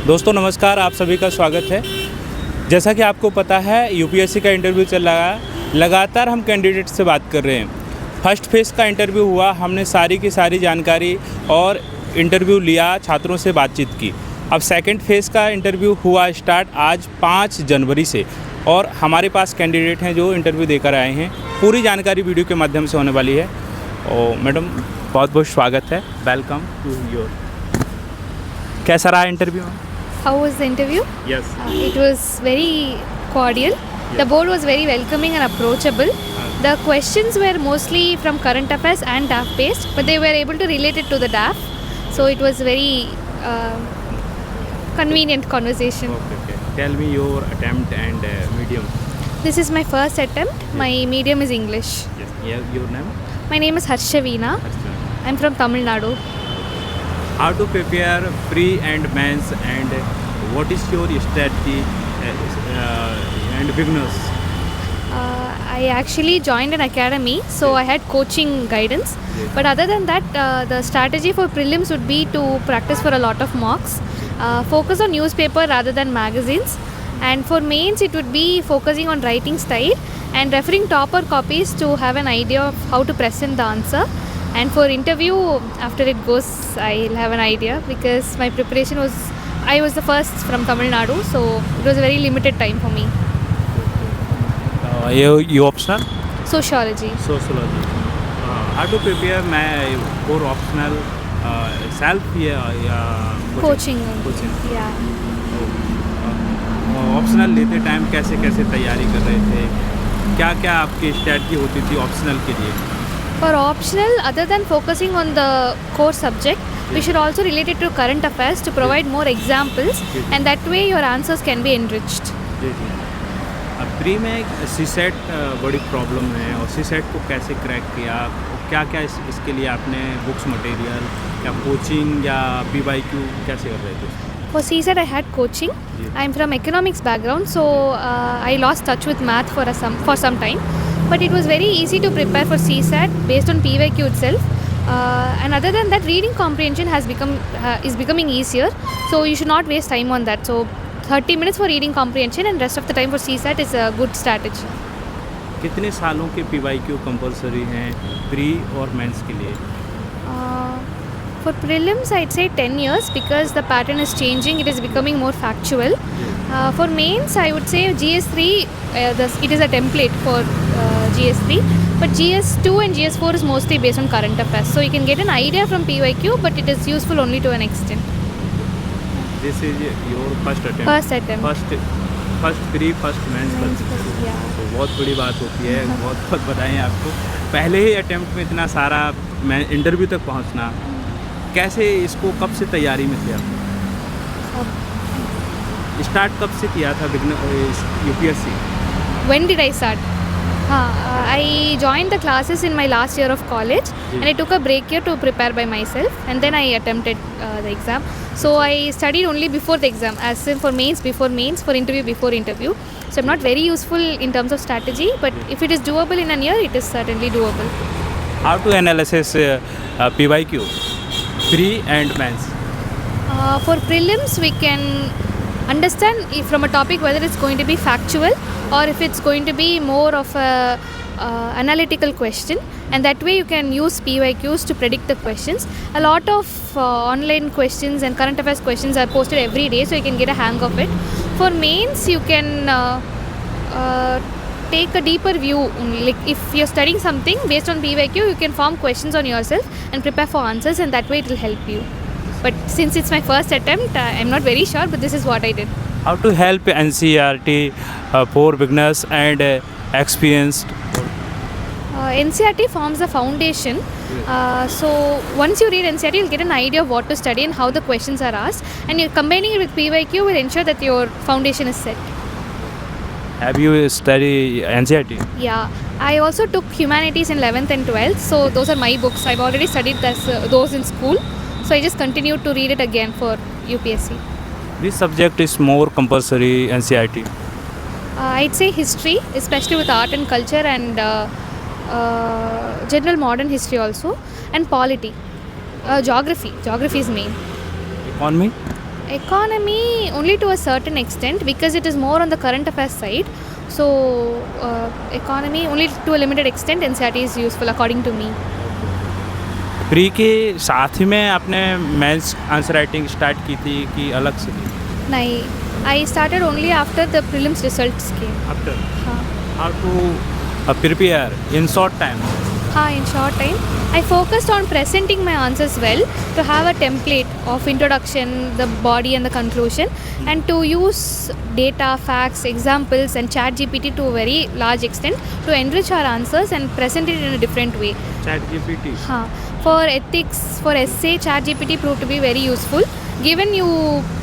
दोस्तों नमस्कार, आप सभी का स्वागत है। जैसा कि आपको पता है यूपीएससी का इंटरव्यू चल रहा है। लगातार हम कैंडिडेट से बात कर रहे हैं। फर्स्ट फेज़ का इंटरव्यू हुआ, हमने सारी की सारी जानकारी और इंटरव्यू लिया, छात्रों से बातचीत की। अब सेकंड फेज़ का इंटरव्यू हुआ स्टार्ट आज 5 जनवरी से और हमारे पास कैंडिडेट हैं जो इंटरव्यू देकर आए हैं। पूरी जानकारी वीडियो के माध्यम से होने वाली है। और मैडम बहुत बहुत स्वागत है, वेलकम टू योर। कैसा रहा interview? How was the interview? Yes It was very cordial. The board was very welcoming and approachable. The questions were mostly from current affairs and DAF based, but they were able to relate it to the DAF. So it was very convenient conversation. Okay. Tell me your attempt and medium. This is my first attempt. My medium is English. Yes. Your name? My name is Harshavina. I'm from Tamil Nadu. How to prepare pre and mains and what is your strategy and beginners? I actually joined an academy, so I had coaching guidance. Yes. But other than that, the strategy for prelims would be to practice for a lot of mocks, focus on newspaper rather than magazines, and for mains it would be focusing on writing style and referring topper copies to have an idea of how to present the answer. And for interview, after it goes, I'll have an idea because my preparation was, I was the first from Tamil Nadu, so it was a very limited time for me. You optional? Sociology. Sociology. How to prepare for optional self Coaching. Coaching. Yeah. Optional लेते time कैसे कैसे तैयारी कर रहे थे? क्या क्या आपकी स्ट्रैटेजी होती थी ऑप्शनल के लिए? For optional, other than focusing on the core subject, we should also relate it to current affairs to provide more examples, and that way your answers can be enriched. जी जी। अब pre में CSAT बड़ी problem है और CSAT को कैसे crack किया? क्या क्या इसके लिए आपने बुक्स मटेरियल या कोचिंग या PYQ कैसे कर रहे थे? For CSAT, I had coaching. I'm from economics background, so I lost touch with math for some time. But it was very easy to prepare for CSAT based on PYQ itself. And other than that, reading comprehension is becoming easier. So you should not waste time on that. So 30 minutes for reading comprehension and rest of the time for CSAT is a good strategy. कितने सालों के PYQ compulsory हैं pre और mains के लिए? For prelims, I'd say 10 years because the pattern is changing. It is becoming more factual. For mains, I would say GS3, it is a template for GS3. But GS2 and GS4 is mostly based on current affairs. So you can get an idea from PYQ, but it is useful only to an extent. This is your first attempt? First attempt. First pre first Mains. Yeah. तो बहुत बड़ी बात होती है। बहुत बहुत बधाई आपको। पहले ही अटेम्प्ट में इतना सारा इंटरव्यू तक पहुंचना, कैसे इसको कब से तैयारी में थे आप? स्टार्ट कब से किया था UPSC? When did I start? I joined the classes in my last year of college, and I took a break year to prepare by myself, and then I attempted the exam. So I studied only before the exam, as in for mains before mains, for interview before interview. So I'm not very useful in terms of strategy, but if it is doable in a year, it is certainly doable. How to analysis PYQ, pre and mains? For prelims, we can understand from a topic whether it's going to be factual or if it's going to be more of a analytical question, and that way you can use PYQs to predict the questions. A lot of online questions and current affairs questions are posted every day, so you can get a hang of it. For mains, you can take a deeper view. Like if you're studying something based on PYQ, you can form questions on yourself and prepare for answers, and that way it will help you. But since it's my first attempt, I'm not very sure, but this is what I did. How to help NCERT for beginners and experienced? NCERT forms the foundation. So once you read NCERT, you'll get an idea of what to study and how the questions are asked, and you're combining it with PYQ will ensure that your foundation is set. Have you studied NCERT? Yeah, I also took humanities in 11th and 12th, so those are my books. I've already studied those in school, so I just continued to read it again for UPSC. Which subject is more compulsory NCERT? I'd say history, especially with art and culture, and general modern history also, and polity. Geography is main. Economy? Economy only to a certain extent because it is more on the current affairs side. So economy only to a limited extent NCERT is useful according to me. Pre के साथ ही में आपने mains answer writing start की थी कि अलग से? नहीं, I started only after the prelims results came. After हाँ. How to prepare in short time? In short time, I focused on presenting my answers well, to have a template of introduction, the body and the conclusion, and to use data, facts, examples and ChatGPT to a very large extent to enrich our answers and present it in a different way. ChatGPT? For ethics, for essay, ChatGPT proved to be very useful. Given you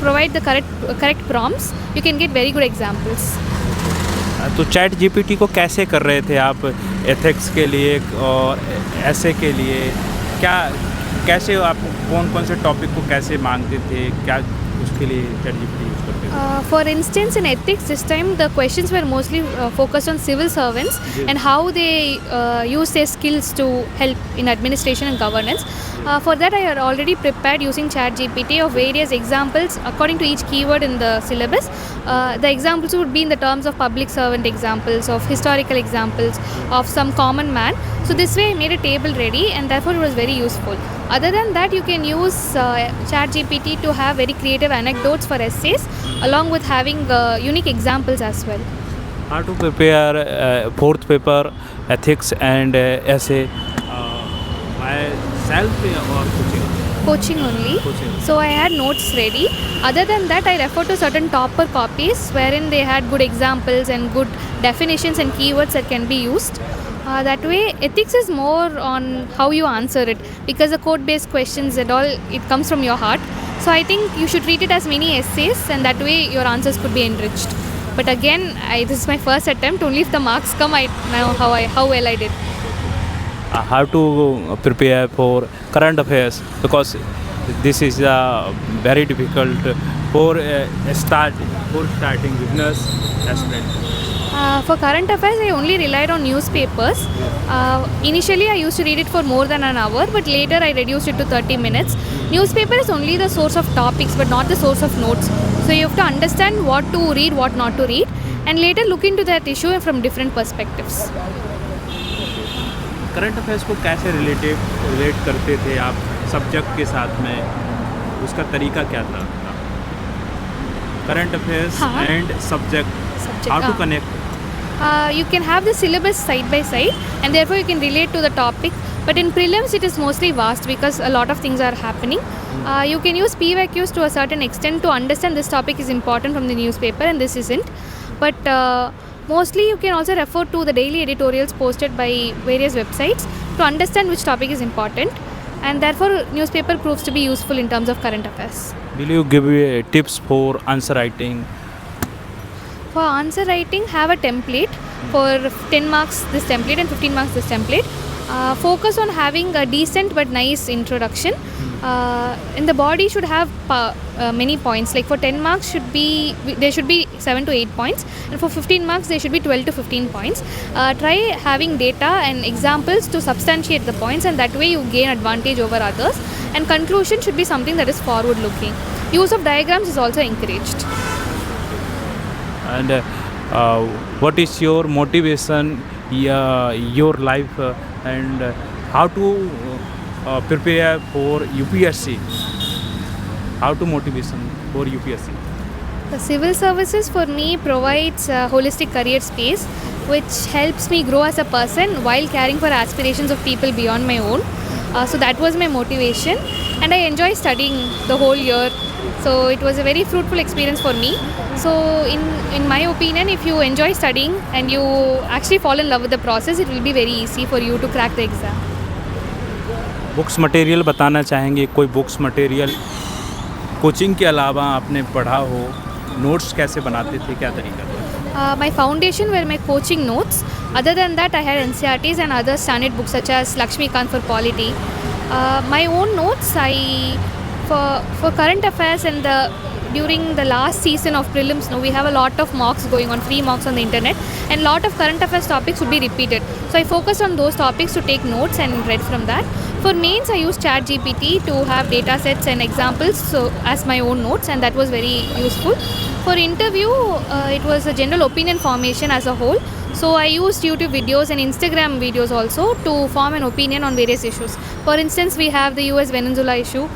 provide the correct prompts, you can get very good examples. तो chat GPT को कैसे कर रहे थे आप ethics के लिए और ऐसे के लिए? क्या कैसे आप कौन से टॉपिक को कैसे मांगते थे? क्या उसके लिए चैट जीपीटी यूज़ करते थे? For instance, in ethics, this time the questions were mostly focused on civil servants and how they use their skills to help in administration and governance. For that, I had already prepared using ChatGPT of various examples according to each keyword in the syllabus. The examples would be in the terms of public servant examples, of historical examples, of some common man. So this way I made a table ready and therefore it was very useful. Other than that, you can use ChatGPT to have very creative anecdotes for essays along with having unique examples as well. How to prepare fourth paper, ethics and essay myself or coaching? Coaching only. So I had notes ready. Other than that, I refer to certain topper copies wherein they had good examples and good definitions and keywords that can be used. That way, ethics is more on how you answer it, because the code-based questions and all, it comes from your heart. So I think you should treat it as mini essays, and that way your answers could be enriched. But again, this is my first attempt. Only if the marks come, I know how well I did. How to prepare for current affairs, because this is very difficult for starting business aspirant. For current affairs, I only relied on newspapers. Initially, I used to read it for more than an hour, but later I reduced it to 30 minutes. Newspaper is only the source of topics, but not the source of notes. So you have to understand what to read, what not to read, and later look into that issue from different perspectives. Current affairs को कैसे relate करते थे आप subject के साथ में? उसका तरीका क्या था? Current affairs and subject, how to connect? You can have the syllabus side by side and therefore you can relate to the topic, but in prelims it is mostly vast because a lot of things are happening. You can use PYQs to a certain extent to understand this topic is important from the newspaper and this isn't, but mostly you can also refer to the daily editorials posted by various websites to understand which topic is important, and therefore newspaper proves to be useful in terms of current affairs. Will you give tips for answer writing? For answer writing, have a template for 10 marks this template and 15 marks this template. Focus on having a decent but nice introduction. In the body should have many points. Like for 10 marks there should be 7 to 8 points, and for 15 marks there should be 12 to 15 points. Try having data and examples to substantiate the points, and that way you gain advantage over others. And conclusion should be something that is forward looking. Use of diagrams is also encouraged. And what is your motivation, your life, and how to prepare for UPSC? How to motivation for UPSC? The civil services for me provides a holistic career space which helps me grow as a person while caring for aspirations of people beyond my own. So that was my motivation, and I enjoy studying the whole year. So it was a very fruitful experience for me. So in my opinion, if you enjoy studying and you actually fall in love with the process, it will be very easy for you to crack the exam. Books material बताना चाहेंगे? कोई books material coaching के अलावा आपने पढ़ा हो? Notes कैसे बनाते थे, क्या तरीका था? My foundation were my coaching notes. Other than that, I had NCERTs and other standard books such as Lakshmikant for polity. My own notes, for current affairs and the during the last season of prelims, no, we have a lot of mocks going on, free mocks on the internet, and lot of current affairs topics would be repeated. So I focused on those topics to take notes and read from that. For mains, I used ChatGPT to have data sets and examples so as my own notes, and that was very useful. For interview, it was a general opinion formation as a whole. So I used YouTube videos and Instagram videos also to form an opinion on various issues. For instance, we have the US Venezuela issue,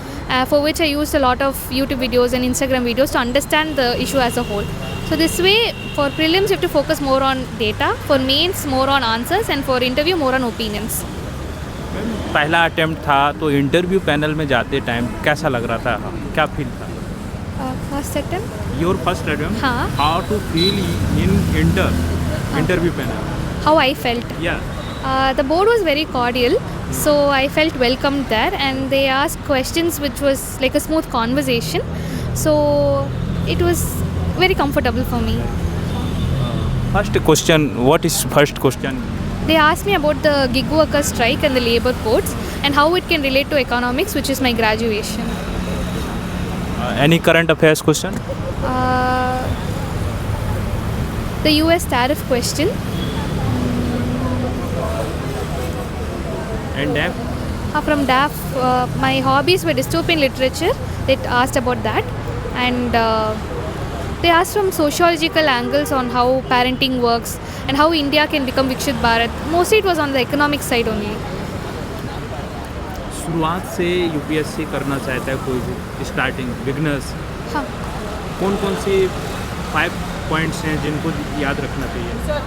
for which I used a lot of YouTube videos and Instagram videos to understand the issue as a whole. So this way, for prelims, you have to focus more on data. For mains, more on answers, and for interview, more on opinions. पहला attempt था तो interview panel में जाते time कैसा लग रहा था, क्या फील था? First attempt? Your first attempt, हाँ. How to feel in interview panel? How I felt? या The board was very cordial, so I felt welcomed there, and they asked questions which was like a smooth conversation. So it was very comfortable for me. First question, what is first question? They asked me about the gig worker strike and the labor codes and how it can relate to economics, which is my graduation. Any current affairs question? The US tariff question. And From DAF, my hobbies were dystopian literature. They asked about that, and they asked from sociological angles on how parenting works and how India can become Vikshit Bharat. Mostly it was on the economic side only. शुरुआत से UPSC करना चाहता है कोई भी starting beginners, हाँ. कौन कौन सी 5 पॉइंट्स हैं जिनको याद रखना चाहिए?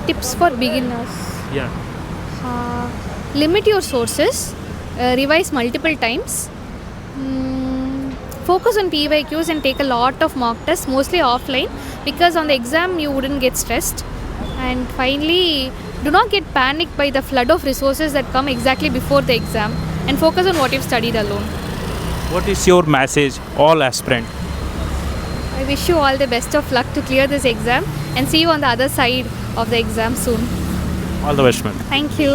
Tips for beginners. या Limit your sources. Revise multiple times. Focus on PYQs and take a lot of mock tests, mostly offline, because on the exam you wouldn't get stressed. And finally, do not get panicked by the flood of resources that come exactly before the exam, and focus on what you've studied alone. What is your message all aspirant? I wish you all the best of luck to clear this exam, and see you on the other side of the exam soon. All the best ma'am. Thank you.